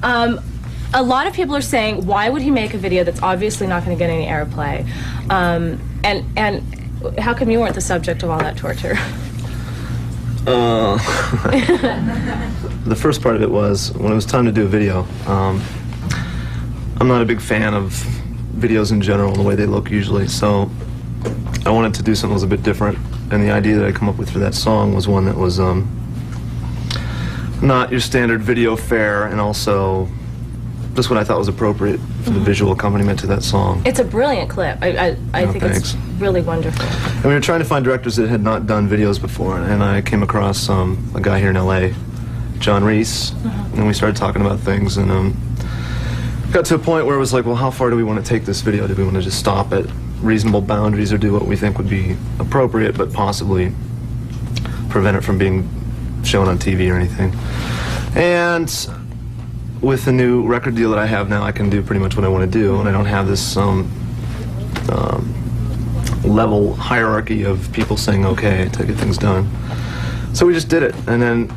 A lot of people are saying, why would he make a video that's obviously not going to get any airplay? And how come you weren't the subject of all that torture? The first part of it was, when it was time to do a video, I'm not a big fan of videos in general, the way they look usually, so I wanted to do something that was a bit different, and the idea that I come up with for that song was one that was not your standard video fare, and also just what I thought was appropriate for the visual accompaniment to that song. It's a brilliant clip. I think thanks. It's really wonderful. And we were trying to find directors that had not done videos before, and I came across a guy here in LA, John Reese, and we started talking about things, and got to a point where it was like, well, how far do we want to take this video? Do we want to just stop at reasonable boundaries, or do what we think would be appropriate but possibly prevent it from being shown on TV or anything? And with the new record deal that I have now, I can do pretty much what I want to do, and I don't have this level hierarchy of people saying okay to get things done. So we just did it, and then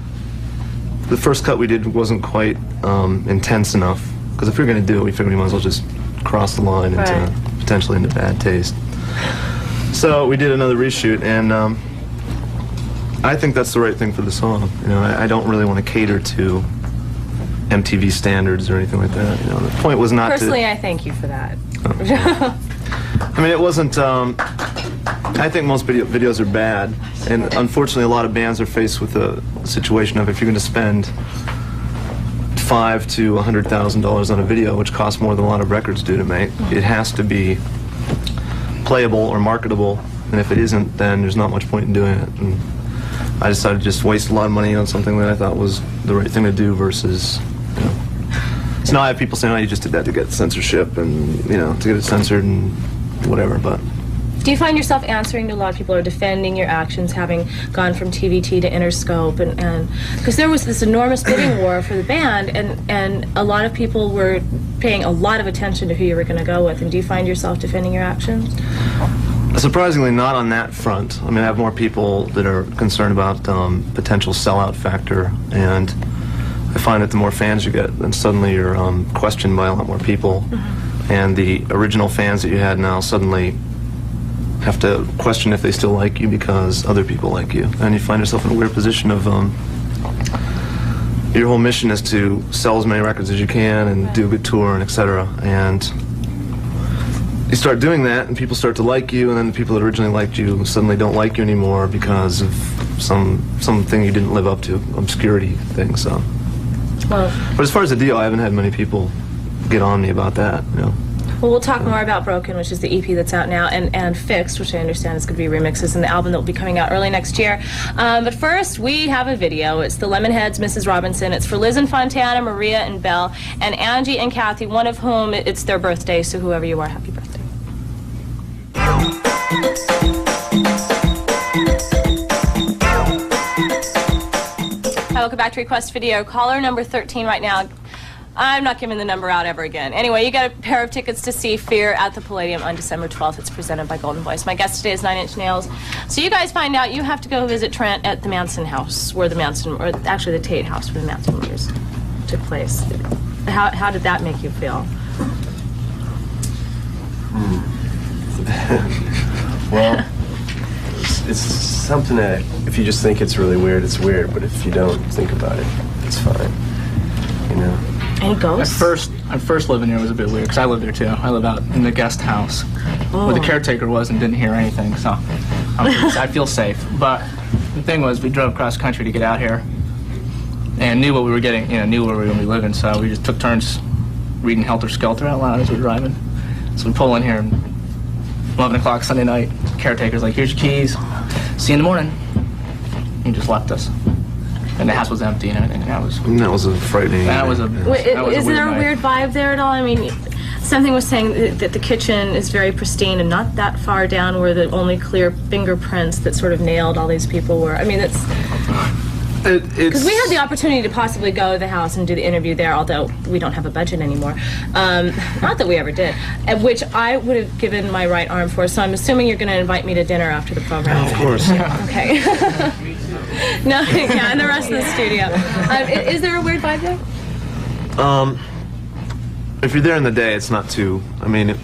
the first cut we did wasn't quite intense enough, because if we were going to do it, we figured we might as well just cross the line into potentially into bad taste. So we did another reshoot, and I think that's the right thing for the song. You know, I don't really want to cater to MTV standards or anything like that. You know, the point was not Personally, I thank you for that. I mean, it wasn't, I think most videos are bad, and unfortunately a lot of bands are faced with a situation of, if you're going to spend $500,000 to $100,000 on a video, which costs more than a lot of records do to make, it has to be playable or marketable, and if it isn't, then there's not much point in doing it. And I decided to just waste a lot of money on something that I thought was the right thing to do versus, you know. So now I have people saying, oh, you just did that to get censorship and, you know, to get it censored and whatever, but. Do you find yourself answering to a lot of people, or defending your actions, having gone from TVT to Interscope, and because there was this enormous bidding war for the band, and a lot of people were paying a lot of attention to who you were going to go with, and do you find yourself defending your actions? Surprisingly, not on that front. I mean, I have more people that are concerned about potential sellout factor, and I find that the more fans you get, then suddenly you're questioned by a lot more people, and the original fans that you had now suddenly have to question if they still like you because other people like you, and you find yourself in a weird position of your whole mission is to sell as many records as you can and do a good tour and etc. And you start doing that, and people start to like you, and then the people that originally liked you suddenly don't like you anymore because of something you didn't live up to, obscurity thing. So, but as far as the deal, I haven't had many people get on me about that, you know. Well, we'll talk more about Broken, which is the EP that's out now, and Fixed, which I understand is going to be remixes, and the album that will be coming out early next year. But first, we have a video. It's the Lemonheads, Mrs. Robinson. It's for Liz and Fontana, Maria and Belle, and Angie and Kathy, one of whom it's their birthday, so whoever you are, happy birthday. Hi, welcome back to Request Video. Caller number 13 right now. I'm not giving the number out ever again. Anyway, you got a pair of tickets to see Fear at the Palladium on December 12th. It's presented by Golden Voice. My guest today is 9 Inch Nails. So you guys find out you have to go visit Trent at the Manson house, where the Manson, or actually the Tate house where the Manson murders took place. How did that make you feel? Well, it's something that if you just think it's really weird, it's weird. But if you don't think about it, it's fine. You know. Any ghosts? At first living here was a bit weird, because I live there too. I live out in the guest house where the caretaker was and didn't hear anything, so I feel safe. But the thing was, we drove cross country to get out here and knew what we were getting, knew where we were going to be living, so we just took turns reading Helter Skelter out loud as we were driving. So we pull in here, 11 o'clock Sunday night, caretaker's like, here's your keys, see you in the morning. He just left us. And the house was empty and everything. That was a frightening. Is there a weird vibe there at all? I mean, something was saying that the kitchen is very pristine and not that far down where the only clear fingerprints that sort of nailed all these people were. I mean, it's because we had the opportunity to possibly go to the house and do the interview there, although we don't have a budget anymore. Not that we ever did, which I would have given my right arm for. So I'm assuming you're going to invite me to dinner after the program. Of course. Okay. No, yeah, and the rest of the studio. Is there a weird vibe there? If you're there in the day, it's not too. I mean,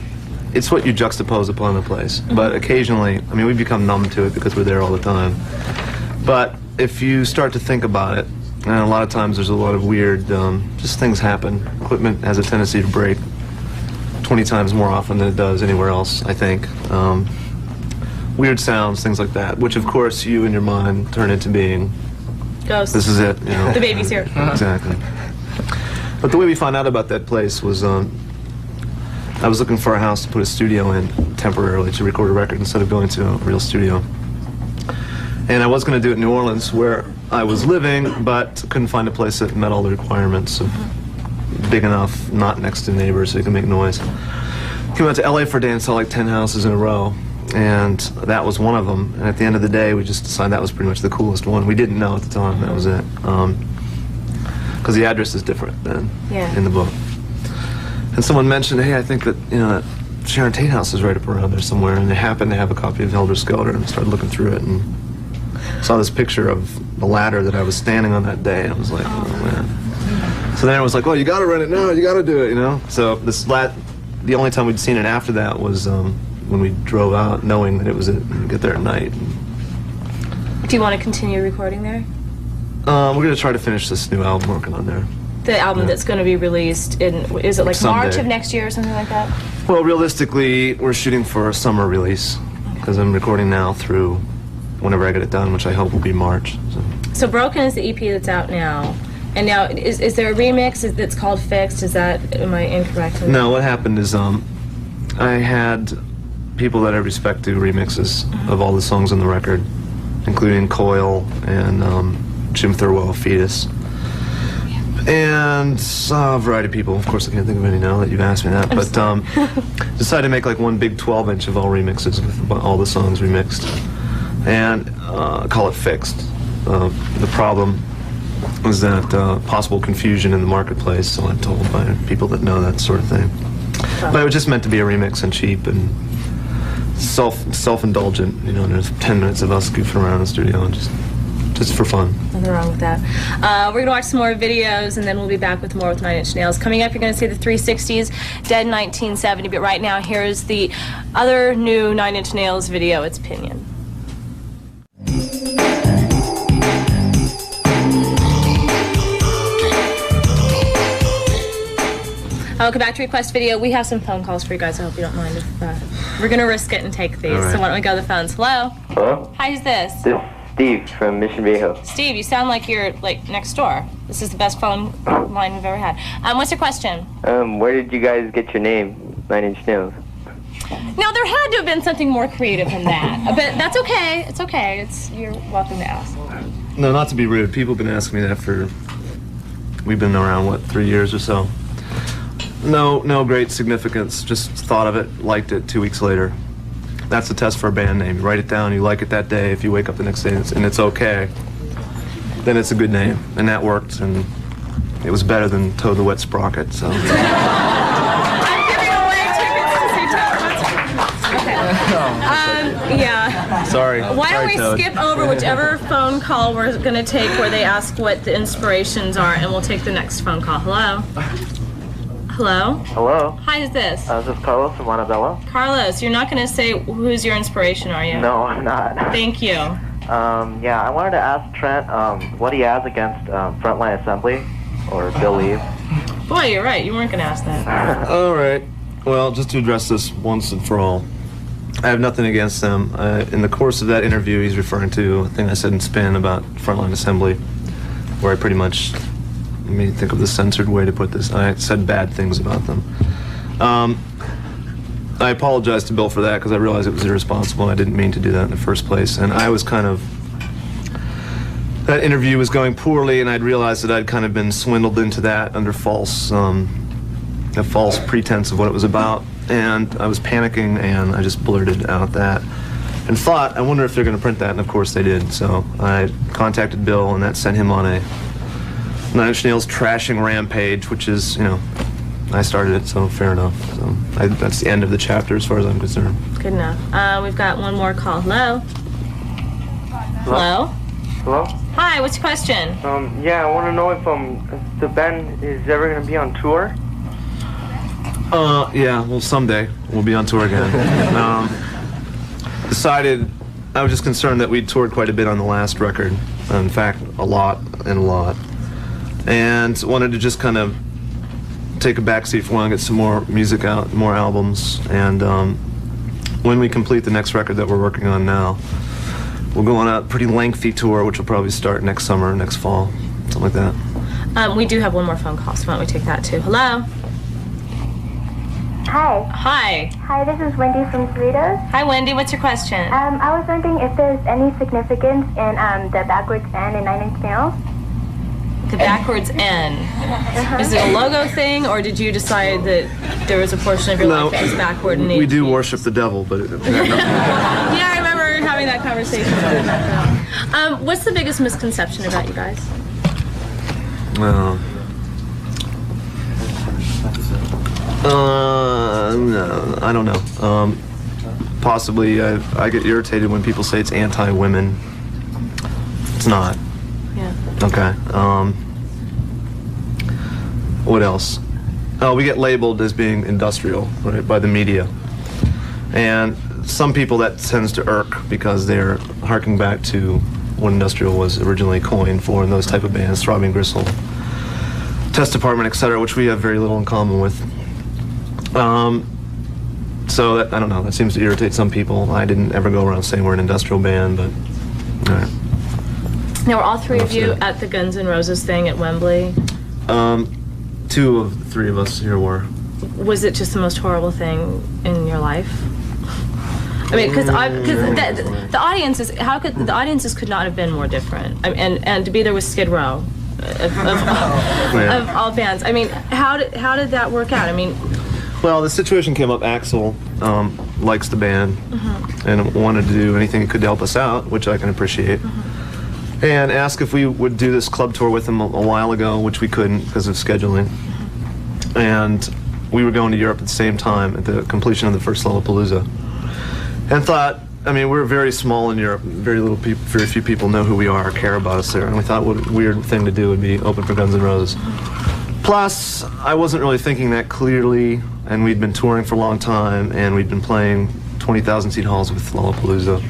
it's what you juxtapose upon the place. But occasionally, I mean, we become numb to it because we're there all the time. But if you start to think about it, and a lot of times there's a lot of weird, just things happen. Equipment has a tendency to break 20 times more often than it does anywhere else, I think. Weird sounds, things like that, which of course you in your mind turn into being, Ghosts. this is it, you know. The baby's here. Exactly. But the way we found out about that place was, I was looking for a house to put a studio in temporarily to record a record instead of going to a real studio. And I was going to do it in New Orleans, where I was living, but couldn't find a place that met all the requirements of big enough, not next to neighbors, so you can make noise. Came out to LA for a day and saw like 10 houses in a row, and that was one of them. And at the end of the day, we just decided that was pretty much the coolest one. We didn't know at the time that was it, because the address is different than in the book. And someone mentioned, hey, I think that, you know, that Sharon Tate house is right up around there somewhere, and they happened to have a copy of Helter Skelter, and I started looking through it and saw this picture of the ladder that I was standing on that day, and I was like, oh man. So then I was like, well, you gotta rent it now, you gotta do it, you know? So the only time we'd seen it after that was when we drove out, knowing that it was it, and we'd get there at night. Do you want to continue recording there? We're gonna try to finish this new album working on there. The album that's going to be released in, is it like Someday. March of next year or something like that? Well, realistically, we're shooting for a summer release, because I'm recording now through whenever I get it done, which I hope will be March. So Broken is the EP that's out now. And now, is there a remix that's called Fixed? Is that, am I incorrect? No, what happened is I had people that I respect do remixes of all the songs on the record, including Coil and Jim Thirlwell, Fetus. And a variety of people. Of course, I can't think of any now that you've asked me that. But decided to make like one big 12-inch of all remixes with all the songs remixed, and call it Fixed. The problem was that possible confusion in the marketplace, so I'm told by people that know that sort of thing. But it was just meant to be a remix and cheap and self-indulgent. You know, there's 10 minutes of us goofing around in the studio and just for fun. Nothing wrong with that. We're going to watch some more videos, and then we'll be back with more with 9 Inch Nails. Coming up, you're going to see the 360s, Dead 1970. But right now, here's the other new 9 Inch Nails video. It's Pinion. Welcome back to Request Video. We have some phone calls for you guys. I hope you don't mind if we're going to risk it and take these. Right. So why don't we go to the phones? Hello? Hello? Hi, who's this? This is Steve from Mission Viejo. Steve, you sound like you're like next door. This is the best phone line we've ever had. What's your question? Where did you guys get your name, 9 Inch Nails? Now, there had to have been something more creative than that. But that's okay. It's okay. You're welcome to ask. No, not to be rude. People have been asking me that for, we've been around, what, 3 years or so. No great significance. Just thought of it, liked it 2 weeks later. That's the test for a band name. You write it down, you like it that day. If you wake up the next day and it's okay, then it's a good name. And that worked, and it was better than Toad the Wet Sprocket, so. I'm giving away tickets to see Toad. Okay. Yeah. Sorry. Why don't we Toad. skip over whichever phone call we're going to take where they ask what the inspirations are, and we'll take the next phone call. Hello? Hello? Hello? Hi, who's this? This is Carlos from Montebello. Carlos, you're not going to say who's your inspiration, are you? No, I'm not. Thank you. Yeah, I wanted to ask Trent what he has against Frontline Assembly or Bill Lee. Boy, you're right. You weren't going to ask that. All right. Well, just to address this once and for all, I have nothing against them. In the course of that interview, he's referring to a thing I said in Spin about Frontline Assembly, where I pretty much, let me think of the censored way to put this, I said bad things about them. I apologize to Bill for that because I realized it was irresponsible and I didn't mean to do that in the first place. And I was kind of, that interview was going poorly, and I'd realized that I'd kind of been swindled into that under a false pretense of what it was about. And I was panicking, and I just blurted out that and thought, I wonder if they're going to print that, and of course they did. So I contacted Bill, and that sent him on a 9 Inch Nails trashing rampage, which is, you know, I started it, so fair enough. So that's the end of the chapter as far as I'm concerned. Good enough. We've got one more call. Hello? Hello? Hello? Hi, what's your question? Yeah, I want to know if the band is ever going to be on tour. Yeah, well, someday we'll be on tour again. Decided, I was just concerned that we toured quite a bit on the last record. In fact, a lot. And wanted to just kind of take a backseat for a while and get some more music out, more albums. And when we complete the next record that we're working on now, we'll go on a pretty lengthy tour, which will probably start next summer, next fall, something like that. We do have one more phone call, so why don't we take that too? Hello? Hi. Hi. Hi, this is Wendy from Chvrches. Hi, Wendy. What's your question? I was wondering if there's any significance in the backwards N in 9 Inch Nails. The backwards N. Is it a logo thing, or did you decide that there was a portion of your life that was backward and we do worship the devil, but yeah, I remember having that conversation. What's the biggest misconception about you guys? No, I don't know. Possibly, I get irritated when people say it's anti-women. It's not. Yeah. Okay. What else? Oh, we get labeled as being industrial, right, by the media. And some people that tends to irk because they're harking back to what industrial was originally coined for, and those type of bands, Throbbing Gristle, Test Department, etc., which we have very little in common with. So that, I don't know, that seems to irritate some people. I didn't ever go around saying we're an industrial band, but all right. Now, were all three of you at the Guns N' Roses thing at Wembley? 2 of the 3 of us here were. Was it just the most horrible thing in your life? I mean, because the audiences, the audiences could not have been more different. I mean, and to be there with Skid Row, of all bands. I mean, how did that work out? I mean, well, the situation came up. Axl likes the band and wanted to do anything he could to help us out, which I can appreciate. And asked if we would do this club tour with him a while ago, which we couldn't because of scheduling. And we were going to Europe at the same time at the completion of the first Lollapalooza. And thought, I mean, we're very small in Europe. Very few people know who we are or care about us there. And we thought what a weird thing to do would be open for Guns N' Roses. Plus, I wasn't really thinking that clearly, and we'd been touring for a long time, and we'd been playing 20,000 seat halls with Lollapalooza.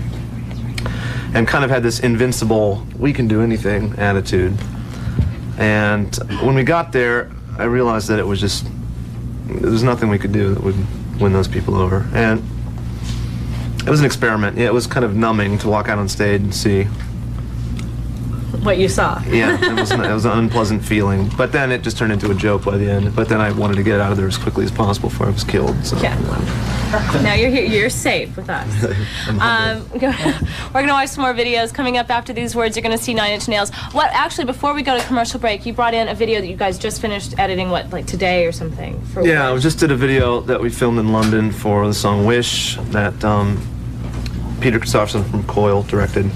And kind of had this invincible, we can do anything attitude. And when we got there, I realized that there was nothing we could do that would win those people over. And it was an experiment. Yeah, it was kind of numbing to walk out on stage and see what you saw. Yeah, it was an unpleasant feeling. But then it just turned into a joke by the end. But then I wanted to get out of there as quickly as possible before I was killed. So. Yeah. Now you're here. You're safe with us. We're gonna watch some more videos. Coming up after these words, you're gonna see 9 Inch Nails. What? Actually, before we go to commercial break, you brought in a video that you guys just finished editing. What, like today or something? Yeah, I just did a video that we filmed in London for the song "Wish" that Peter Christopherson from Coil directed.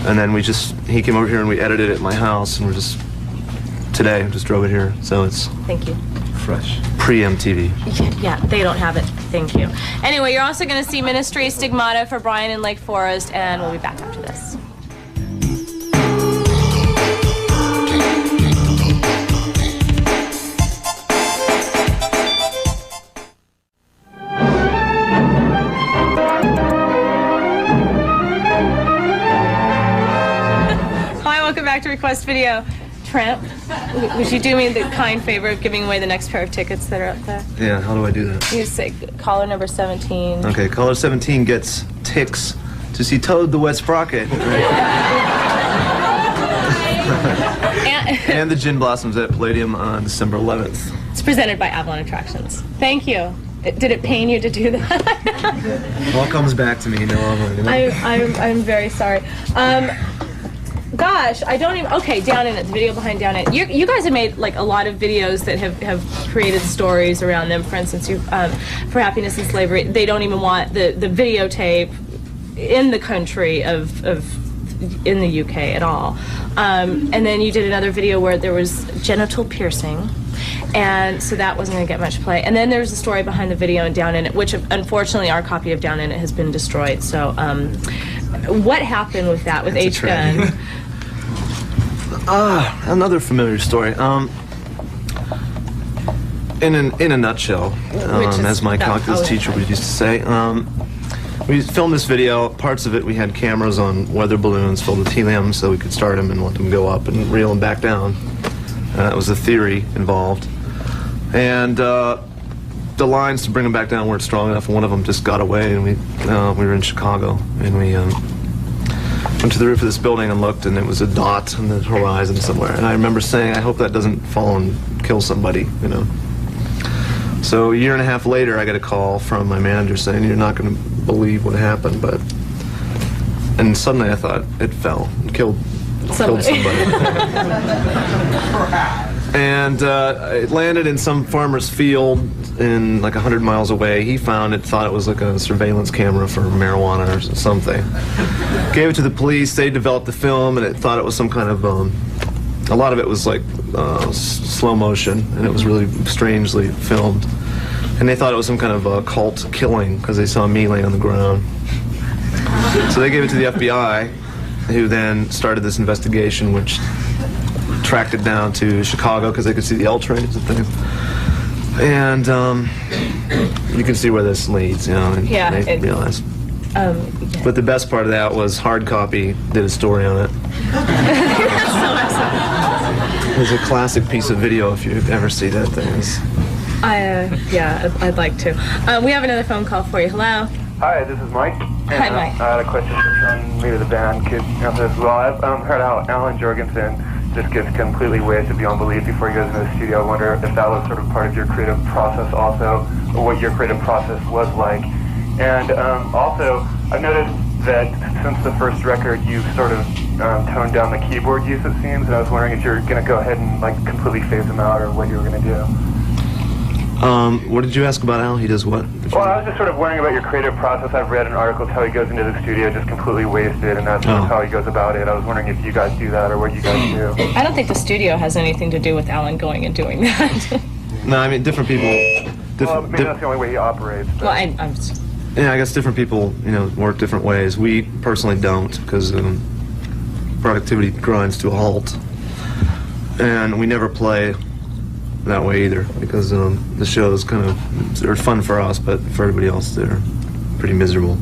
And then he came over here and we edited it at my house, and today, just drove it here. So it's Thank you. Fresh. Pre-MTV. Yeah, they don't have it. Thank you. Anyway, you're also going to see Ministry, Stigmata for Brian in Lake Forest, and we'll be back after this. Back to request video. Trent, would you do me the kind favor of giving away the next pair of tickets that are up there? Yeah, how do I do that? You say caller number 17. Okay, caller 17 gets tickets to see Toad the Wet Sprocket. And the Gin Blossoms at Palladium on December 11th. It's presented by Avalon Attractions. Thank you. Did it pain you to do that? It all comes back to me. No, I'm very sorry. Gosh, I don't even. Okay, Down In It, the video behind Down In It. You guys have made like a lot of videos that have created stories around them. For instance, for Happiness and Slavery, they don't even want the videotape in the country in the UK at all. And then you did another video where there was genital piercing, and so that wasn't going to get much play. And then there's a story behind the video in Down In It, which unfortunately our copy of Down In It has been destroyed. So what happened with that, with H-Gun? Another familiar story. In a nutshell, as my calculus teacher would used to say, we filmed this video. Parts of it we had cameras on weather balloons filled with helium, so we could start them and let them go up and reel them back down. That was the theory involved. And the lines to bring them back down weren't strong enough, and one of them just got away. And we were in Chicago, and we went to the roof of this building and looked, and it was a dot on the horizon somewhere. And I remember saying, I hope that doesn't fall and kill somebody, you know. So a year and a half later, I got a call from my manager saying, you're not going to believe what happened, but... And suddenly I thought, it fell and killed somebody. And it landed in some farmer's field in like 100 miles away. He found it, thought it was like a surveillance camera for marijuana or something. Gave it to the police. They developed the film, and it thought it was some kind of a lot of it was like slow motion, and it was really strangely filmed. And they thought it was some kind of a cult killing because they saw me laying on the ground. So they gave it to the FBI, who then started this investigation, which tracked it down to Chicago because they could see the L trains and things. And you can see where this leads, you know, and they realized. But the best part of that was Hard Copy did a story on it. It's a classic piece of video if you ever see that thing. Yeah, I'd like to. We have another phone call for you. Hello. Hi, this is Mike. Hi, Mike. I had a question for maybe the band could answer as well. I've heard how Alan Jorgensen just gets completely wasted beyond belief before he goes into the studio. I wonder if that was sort of part of your creative process also, or what your creative process was like. And also, I've noticed that since the first record, you've sort of toned down the keyboard use, it seems, and I was wondering if you're going to go ahead and like completely phase them out, or what you were going to do. What did you ask about Al? He does what? Well, I was just sort of wondering about your creative process. I've read an article how he goes into the studio just completely wasted, and that's how he goes about it. I was wondering if you guys do that, or what you guys do. I don't think the studio has anything to do with Alan going and doing that. No, I mean, different people... Well, maybe that's the only way he operates. But. Well, I'm yeah, I guess different people, you know, work different ways. We personally don't, because productivity grinds to a halt. And we never play that way either, because the shows they're fun for us, but for everybody else they're pretty miserable.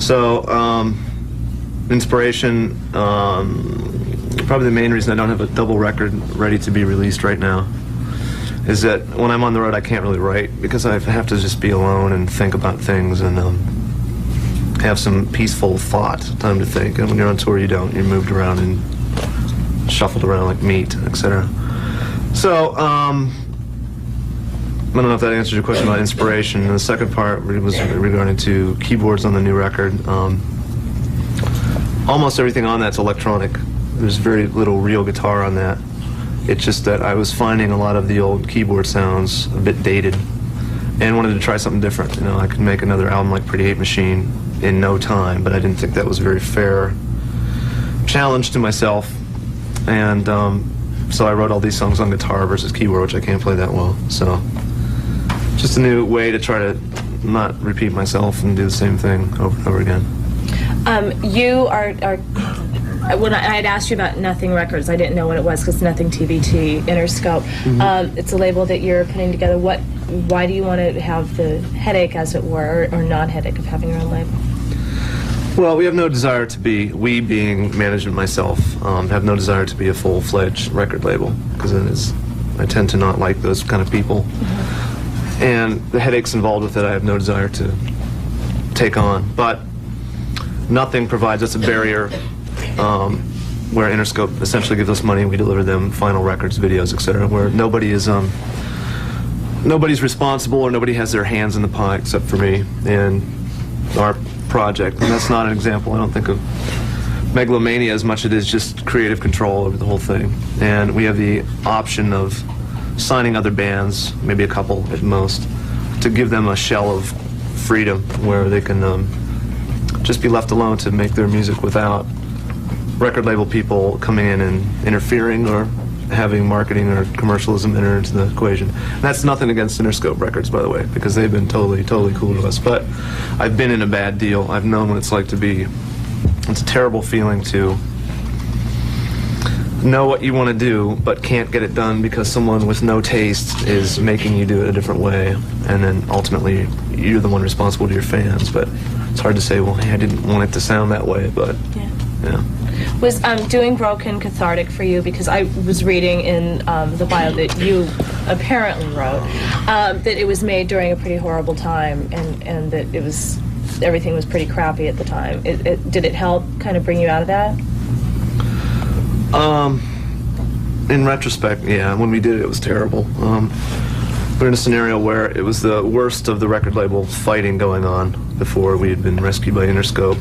So inspiration, probably the main reason I don't have a double record ready to be released right now is that when I'm on the road I can't really write, because I have to just be alone and think about things and have some peaceful thought, time to think. And when you're on tour you don't, you're moved around and shuffled around like meat, etc. So, I don't know if that answers your question about inspiration. And the second part was regarding to keyboards on the new record. Almost everything on that's electronic. There's very little real guitar on that. It's just that I was finding a lot of the old keyboard sounds a bit dated and wanted to try something different. You know, I could make another album like Pretty Hate Machine in no time, but I didn't think that was a very fair challenge to myself. And so I wrote all these songs on guitar versus keyboard, which I can't play that well. So just a new way to try to not repeat myself and do the same thing over and over again. You are when I had asked you about Nothing Records, I didn't know what it was because Nothing TBT, Interscope. Mm-hmm. It's a label that you're putting together. Why do you want to have the headache, as it were, or non-headache of having your own label? Well, we have no desire to be, we being management myself, have no desire to be a full-fledged record label, because I tend to not like those kind of people. Mm-hmm. And the headaches involved with it I have no desire to take on. But Nothing provides us a barrier where Interscope essentially gives us money and we deliver them final records, videos, etc., where nobody's responsible or nobody has their hands in the pie except for me and our project. And that's not an example, I don't think, of megalomania as much as it is just creative control over the whole thing. And we have the option of signing other bands, maybe a couple at most, to give them a shell of freedom where they can just be left alone to make their music without record label people coming in and interfering or having marketing or commercialism enter into the equation. And that's nothing against Interscope Records, by the way, because they've been totally cool to us. But I've been in a bad deal. I've known what it's like to be. It's a terrible feeling to know what you want to do, but can't get it done because someone with no taste is making you do it a different way, and then ultimately you're the one responsible to your fans. But it's hard to say, well, hey, I didn't want it to sound that way, but yeah. Was doing Broken cathartic for you? Because I was reading in the bio that you apparently wrote that it was made during a pretty horrible time, and that it was everything was pretty crappy at the time. Did it help kind of bring you out of that? In retrospect, yeah, when we did it, it was terrible. We're in a scenario where it was the worst of the record label fighting going on before we had been rescued by Interscope.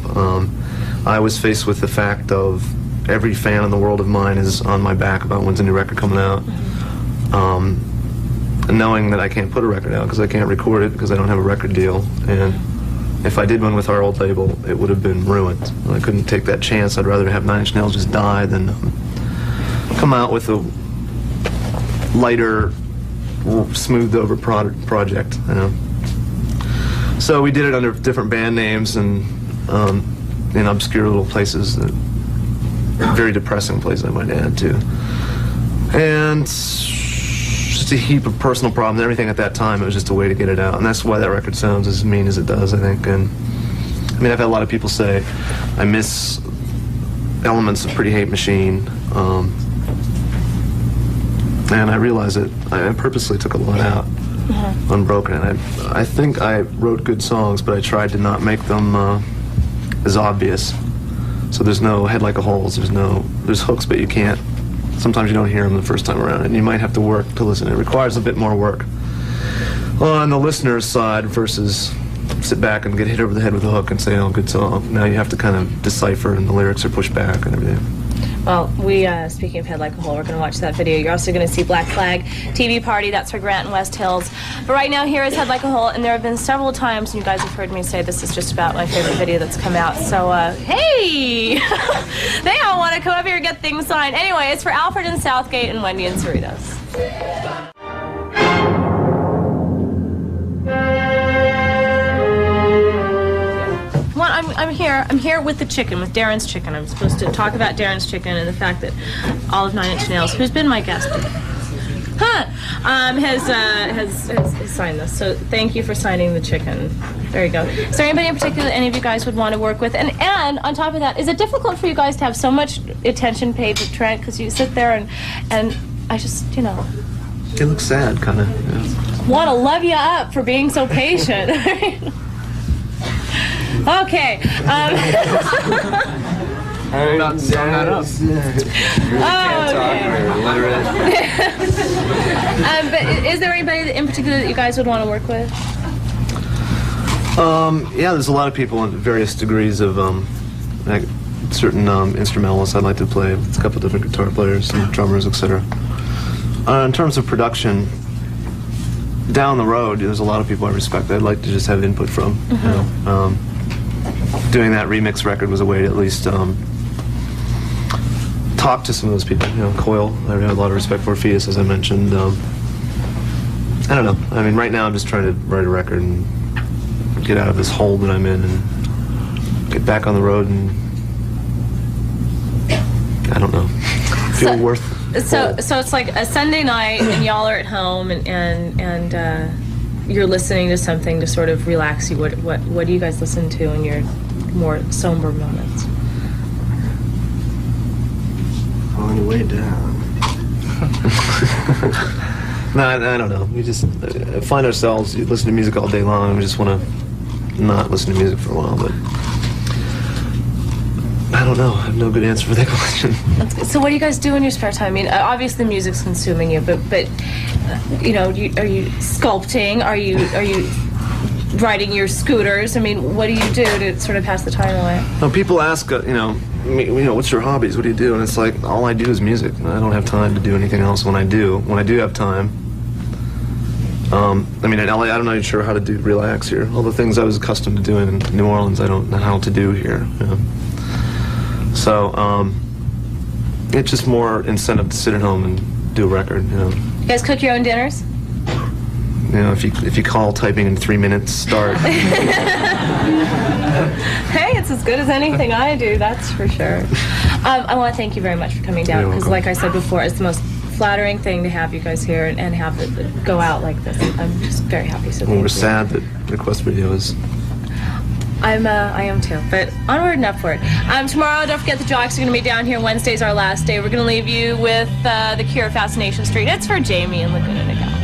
I was faced with the fact of every fan in the world of mine is on my back about when's a new record coming out. And knowing that I can't put a record out because I can't record it because I don't have a record deal. And if I did one with our old label, it would have been ruined. I couldn't take that chance. I'd rather have 9 Inch Nails just die than come out with a lighter, smoothed over project, you know. So we did it under different band names and in obscure little places, very depressing places, I might add, too. And just a heap of personal problems, everything at that time. It was just a way to get it out, and that's why that record sounds as mean as it does, I think. And I mean, I've had a lot of people say I miss elements of Pretty Hate Machine, and I realize that I purposely took a lot out on Broken. And I think I wrote good songs, but I tried to not make them as obvious. So there's no Head Like a Hole's, there's hooks, but you can't, sometimes you don't hear them the first time around, and you might have to work to listen. It requires a bit more work on the listener's side versus sit back and get hit over the head with a hook and say, oh, good song. Now you have to kind of decipher, and the lyrics are pushed back and everything. Well, speaking of Head Like a Hole, we're going to watch that video. You're also going to see Black Flag TV Party. That's for Grant and West Hills. But right now, here is Head Like a Hole, and there have been several times, and you guys have heard me say this is just about my favorite video that's come out. So, hey! They all want to come up here and get things signed. Anyway, it's for Alfred and Southgate and Wendy and Cerritos. I'm here with the chicken, with Darren's chicken. I'm supposed to talk about Darren's chicken and the fact that all of 9 Inch Nails, who's been my guest, has signed this. So thank you for signing the chicken. There you go. Is there anybody in particular that any of you guys would want to work with? And on top of that, is it difficult for you guys to have so much attention paid to Trent? Because you sit there and I just, you know. It looks sad, kind of. Yeah. Want to love you up for being so patient. Okay. About sum that up. But is there anybody in particular that you guys would want to work with? Yeah, there's a lot of people in various degrees of like certain instrumentalists I'd like to play with a couple different guitar players, some drummers, etc. In terms of production, down the road, there's a lot of people I respect that I'd like to just have input from. You know? Doing that remix record was a way to at least talk to some of those people. You know, Coil, I have a lot of respect for. Hiatus, as I mentioned. I don't know. I mean, right now I'm just trying to write a record and get out of this hole that I'm in and get back on the road and, I don't know, feel worth. So it's like a Sunday night and y'all are at home and you're listening to something to sort of relax you. What do you guys listen to in your more somber moments? On the way down. No, I don't know. We just find ourselves, you listen to music all day long, and we just want to not listen to music for a while, but I don't know. I have no good answer for that question. So what do you guys do in your spare time? I mean, obviously music's consuming you, but you know, are you sculpting? Are you riding your scooters? I mean, what do you do to sort of pass the time away? Well, people ask, you know, what's your hobbies? What do you do? And it's like, all I do is music. I don't have time to do anything else when I do. When I do have time, I mean, in LA, I'm not even sure how to relax here. All the things I was accustomed to doing in New Orleans, I don't know how to do here. You know? So, it's just more incentive to sit at home and do a record, you know. You guys cook your own dinners? You know, if you call typing in 3 minutes, start. Hey, it's as good as anything I do, that's for sure. I want to thank you very much for coming down, You're because welcome. like I said before, it's the most flattering thing to have you guys here and have it go out like this. I'm just very happy. So We're thank you. sad that the Quest video is. I am too, but onward and upward. Tomorrow, don't forget the Jocks are going to be down here. Wednesday's our last day. We're going to leave you with The Cure, Fascination Street. It's for Jamie and Laguna Niguel.